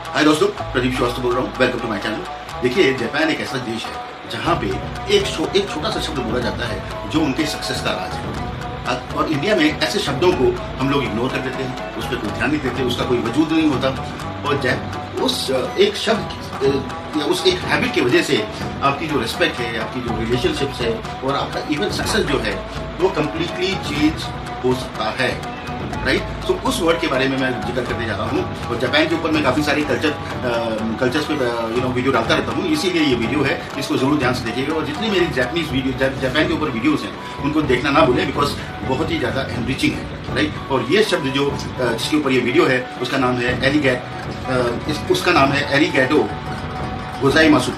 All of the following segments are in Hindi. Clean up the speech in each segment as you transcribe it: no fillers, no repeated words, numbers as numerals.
हाय दोस्तों, प्रदीप श्रीवास्तव बोल रहा हूँ। Welcome to my channel. देखिए, जापान एक ऐसा देश है जहाँ पे एक छोटा सा शब्द बोला जाता है जो उनके सक्सेस का राज है। और इंडिया में ऐसे शब्दों को हम लोग इग्नोर कर देते हैं, उस पर कोई ध्यान नहीं देते, उसका कोई वजूद नहीं होता। और उस एक शब्द या उस एक हैबिट की वजह से आपकी जो रिस्पेक्ट है, आपकी जो रिलेशनशिप्स है और आपका इवन सक्सेस जो है वो कम्प्लीटली चेंज हो सकता है। राइट। तो उस वर्ड के बारे में मैं जिक्र करने जा रहा हूँ। और जापान के ऊपर मैं काफ़ी सारी कल्चर्स पे वीडियो डालता रहता हूँ, इसीलिए ये वीडियो है, इसको ज़रूर ध्यान से देखिएगा। और जितनी मेरी जापानीज़ वीडियो जापान के ऊपर वीडियोज़ हैं उनको देखना ना भूलें, बिकॉज बहुत ही ज़्यादा एनरिचिंग है। राइट। और ये शब्द जो जिसके ऊपर ये वीडियो है उसका नाम है एरिगैटो गोजाइमासु।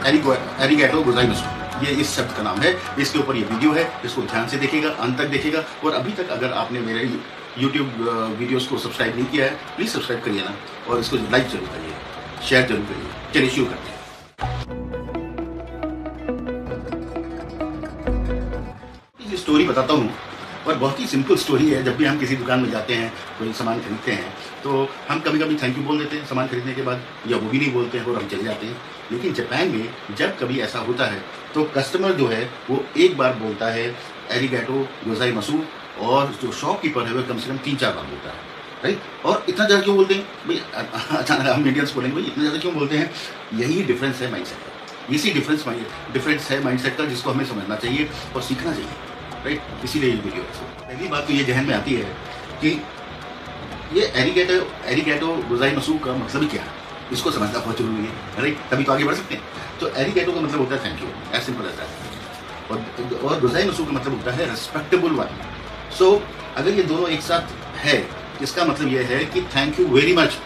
एरिगैटो गोजाइमासु, ये इस शब्द का नाम है। इसके ऊपर ये वीडियो है, इसको ध्यान से देखिएगा, अंत तक देखिएगा। और अभी तक अगर आपने मेरे YouTube वीडियोस को सब्सक्राइब नहीं किया है, प्लीज़ सब्सक्राइब करिए ना, और इसको लाइक जरूर करिए, शेयर जरूर करिए। चलिए शुरू करते हैं। ये स्टोरी बताता हूँ और बहुत ही सिंपल स्टोरी है। जब भी हम किसी दुकान में जाते हैं, कोई सामान खरीदते हैं, तो हम कभी कभी थैंक यू बोल देते हैं सामान खरीदने के बाद, या वो भी नहीं बोलते हैं और हम चले जाते हैं। लेकिन जापान में जब कभी ऐसा होता है तो कस्टमर जो है वो एक बार बोलता है एरिगैटो गोजाइमासु, और जो शॉपकीपर है वो कम से कम 3-4 बार बोलता है। राइट। और इतना ज़्यादा क्यों बोलते हैं भाई? अचानक हम इंडियंस बोलेंगे भाई इतना ज़्यादा क्यों बोलते हैं? यही डिफरेंस है माइंडसेट का, इसी डिफरेंस है माइंडसेट का, जिसको हमें समझना चाहिए और सीखना चाहिए। राइट। इसीलिए ये वीडियो है। पहली बात तो ये जहन में आती है कि ये एरिगैटो गोजाइमासु का मतलब ही क्या है, इसको समझना बहुत जरूरी है। राइट। तभी तो आगे बढ़ सकते हैं। तो एरिगैटो का मतलब होता है thank you, as simple as that. और गोजाइमासु का मतलब होता है रिस्पेक्टेबल वन। सो अगर ये दोनों एक साथ है, इसका मतलब ये है कि thank you very much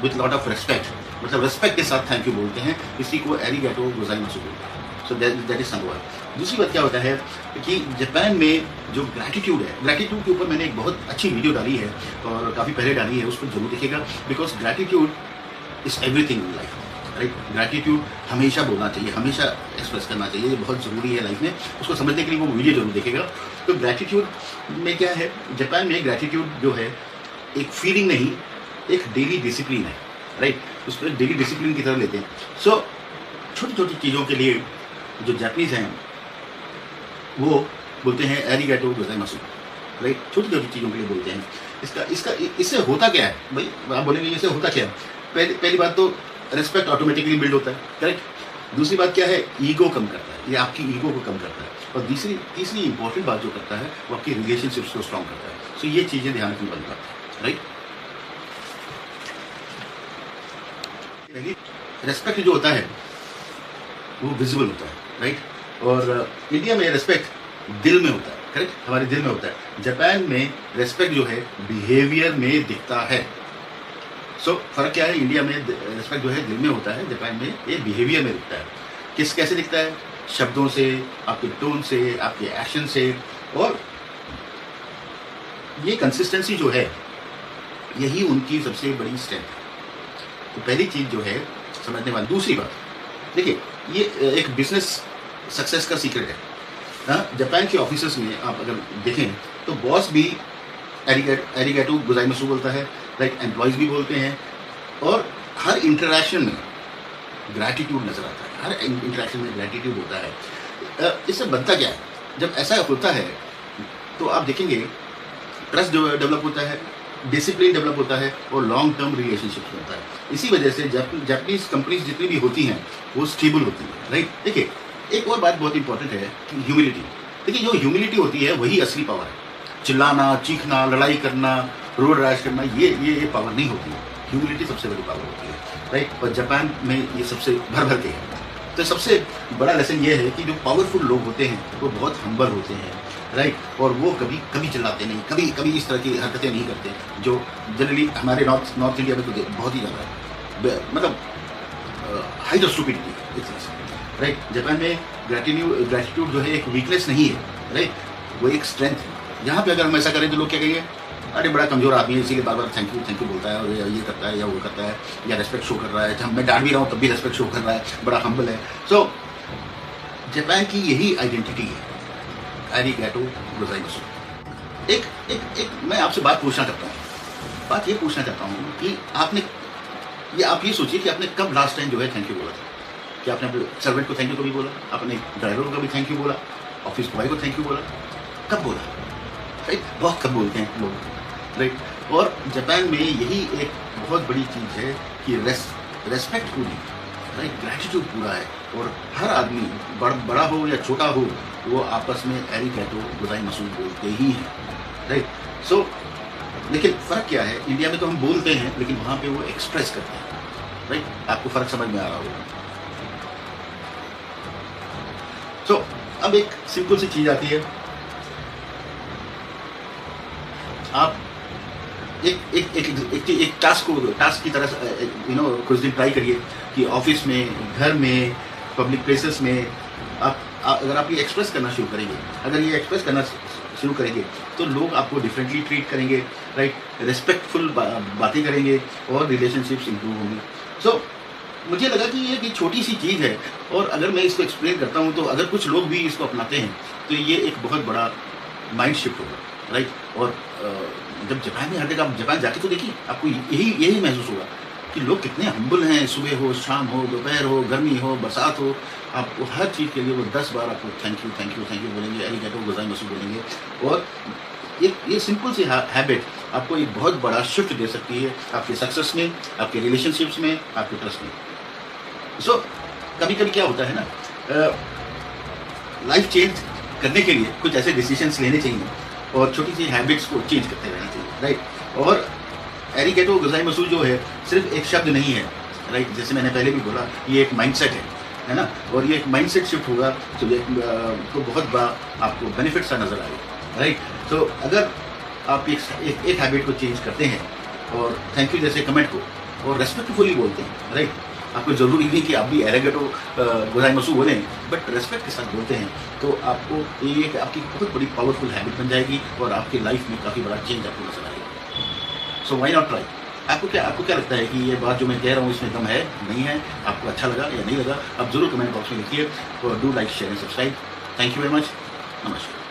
with lot of respect, मतलब रिस्पेक्ट के साथ थैंक यू बोलते हैं। इसी को एरिगैटो गोजाइमासु बोलते हैं। So that is number one. दूसरी बात क्या होता है कि जापान में जो ग्रैटिट्यूड है, ग्रैटिट्यूड के ऊपर मैंने एक बहुत अच्छी वीडियो डाली है और काफ़ी पहले डाली है, उसको जरूर देखिएगा। Because gratitude is everything in life. Right. Gratitude हमेशा बोलना चाहिए, हमेशा एक्सप्रेस करना चाहिए, ये बहुत ज़रूरी है लाइफ में। उसको समझने के लिए वो वीडियो जरूर देखेगा। तो ग्रैटिट्यूड में क्या है, जापान में ग्रैटिट्यूड जो है एक फीलिंग नहीं, एक डेली डिसिप्लिन है। राइट। उसको डेली डिसिप्लिन की तरह लेते हैं। सो छोटी छोटी चीज़ों के लिए जो जापानीज हैं वो बोलते हैं एरिगैटो गोजाइमासु। राइट। छोटी छोटी चीज़ों के लिए बोलते हैं। इससे होता क्या है भाई? आप बोलेंगे इससे होता क्या है? पहली बात तो रिस्पेक्ट ऑटोमेटिकली बिल्ड होता है। करेक्ट। दूसरी बात क्या है, ईगो कम करता है, ये आपकी ईगो को कम करता है। और तीसरी इंपॉर्टेंट बात जो करता है वो आपकी रिलेशनशिप्स को स्ट्रॉन्ग करता है। सो ये चीज़ें ध्यान रखनी बनती है। राइट। रिस्पेक्ट जो होता है वो विजिबल होता है। राइट। और इंडिया में रिस्पेक्ट दिल में होता है। करेक्ट। हमारे दिल में होता है। जापान में रिस्पेक्ट जो है बिहेवियर में दिखता है। सो फर्क क्या है? इंडिया में रिस्पेक्ट जो है दिल में होता है, जापान में ये बिहेवियर में दिखता है। कैसे दिखता है? शब्दों से, आपके टोन से, आपके एक्शन से। और ये कंसिस्टेंसी जो है यही उनकी सबसे बड़ी स्ट्रेंथ है। तो पहली चीज जो है समझने वाली। दूसरी बात देखिए, ये एक बिजनेस सक्सेस का सीक्रेट है। हाँ, जापान के ऑफिसर्स में आप अगर देखें तो बॉस भी एरिगैटो गोजाइमासु बोलता है। राइट। एम्प्लॉयज भी बोलते हैं। और हर इंटरेक्शन में ग्रैटिट्यूड नजर आता है, हर इंटरेक्शन में ग्रैटिट्यूड होता है। इससे बनता क्या है? जब ऐसा होता है तो आप देखेंगे ट्रस्ट डेवलप होता है, डिसिप्लिन डेवलप होता है और लॉन्ग टर्म रिलेशनशिप होता है। इसी वजह से जापानीज कंपनीज जितनी भी होती हैं वो स्टेबल होती है। राइट। देखिए, एक और बात बहुत इंपॉर्टेंट है कि ह्यूमिलिटी। देखिए, जो ह्यूमिलिटी होती है वही असली पावर है। चिल्लाना, चीखना, लड़ाई करना, रोड रैश करना, ये पावर नहीं होती है। ह्यूमिलिटी सबसे बड़ी पावर होती है। राइट। और जापान में ये सबसे भर के है। तो सबसे बड़ा लेसन ये है कि जो पावरफुल लोग होते हैं वो बहुत हम्बल होते हैं। राइट। और वो कभी चिल्लाते नहीं, कभी इस तरह की हरकतें नहीं करते जो जनरली हमारे नॉर्थ इंडिया में तो बहुत ही ज़्यादा मतलब height of stupidity. Right. Japan में ग्रैटिट्यूड जो है एक वीकनेस नहीं है। राइट। वो एक स्ट्रेंथ है। यहाँ पे अगर हम ऐसा करें तो लोग क्या कहेंगे, अरे बड़ा कमजोर आदमी है, इसीलिए बार बार थैंक यू बोलता है, और ये करता है या वो करता है, या रेस्पेक्ट शो कर रहा है। जब मैं डांट भी रहा हूँ तब भी रेस्पेक्ट शो कर रहा है, बड़ा हम्बल है। सो जापान की यही आइडेंटिटी है, एरिगैटो गोजाइमासु। एक मैं आपसे बात पूछना चाहता हूँ कि आपने ये आप ये सोचिए कि आपने कब लास्ट टाइम जो है थैंक यू बोला था। कि आपने अपने सर्वेंट को थैंक यू कभी बोला, अपने ड्राइवर को कभी थैंक यू बोला, ऑफिस बॉय को थैंक यू बोला, कब बोला? राइट, बहुत कम बोलते हैं लोग, राइट। और जापान में यही एक बहुत बड़ी चीज़ है कि रेस्पेक्ट पूरी, राइट, ग्रैटिट्यूड पूरा है। और हर आदमी बड़ा हो या छोटा हो, वो आपस में एरिगैटो गोजाइमासु बोलते ही हैं, राइट। सो लेकिन फ़र्क क्या है, इंडिया में तो हम बोलते हैं लेकिन वहाँ पे वो एक्सप्रेस करते हैं, राइट। आपको फ़र्क समझ में आ रहा होगा। सो अब एक सिंपल सी चीज़ आती है, आप एक टास्क की तरह कुछ दिन ट्राई करिए कि ऑफिस में, घर में, पब्लिक प्लेसेस में अगर आप ये एक्सप्रेस करना शुरू करेंगे, अगर ये एक्सप्रेस करना शुरू करेंगे तो लोग आपको डिफरेंटली ट्रीट करेंगे, राइट, रिस्पेक्टफुल बातें करेंगे और रिलेशनशिप्स इंप्रूव होंगी। सो मुझे लगा कि ये छोटी सी चीज़ है और अगर मैं इसको एक्सप्लेन करता हूँ तो अगर कुछ लोग भी इसको अपनाते हैं तो ये एक बहुत बड़ा माइंड शिफ्ट होगा, राइट। और जब जापान में हर जगह आप जापान जाके तो देखिए, आपको यही महसूस होगा कि लोग कितने हम्बल हैं। सुबह हो, शाम हो, दोपहर हो, गर्मी हो, बरसात हो, आपको हर चीज़ के लिए वो 10 बार आपको थैंक यू बोलेंगे, एरिगैटो गोजाइमासु बोलेंगे। और ये सिंपल सी हैबिट आपको एक बहुत बड़ा शिफ्ट दे सकती है आपके सक्सेस में, आपके रिलेशनशिप्स में, आपके ट्रस्ट में। सो कभी कभी क्या होता है ना, लाइफ चेंज करने के लिए कुछ ऐसे डिसीजंस लेने चाहिए और छोटी सी हैबिट्स को चेंज करते रहना चाहिए, राइट। और एरिगैटो गोजाइमासु जो है सिर्फ एक शब्द नहीं है, राइट। जैसे मैंने पहले भी बोला, ये एक माइंडसेट है ना। और ये एक माइंडसेट शिफ्ट होगा तो बहुत बड़ा आपको बेनिफिट सा नजर आएगा, राइट। तो अगर आप एक हैबिट को चेंज करते हैं और थैंक यू जैसे कमेंट को और रेस्पेक्टफुली बोलते हैं, राइट। आपको जरूरी नहीं कि आप भी एरिगैटो गोजाइमासु बोलें, बट रेस्पेक्ट के साथ बोलते हैं तो आपको ये आपकी बहुत बड़ी पावरफुल हैबिट बन जाएगी और आपकी लाइफ में काफ़ी बड़ा चेंज आपको नजर आएगा। So why not try. आपको क्या लगता है कि ये बात जो मैं कह रहा हूँ इसमें दम है, नहीं है? आपको अच्छा लगा या नहीं लगा? आप जरूर कमेंट बॉक्स में लिखिए और do like, share and subscribe. Thank you very much. नमस्कार।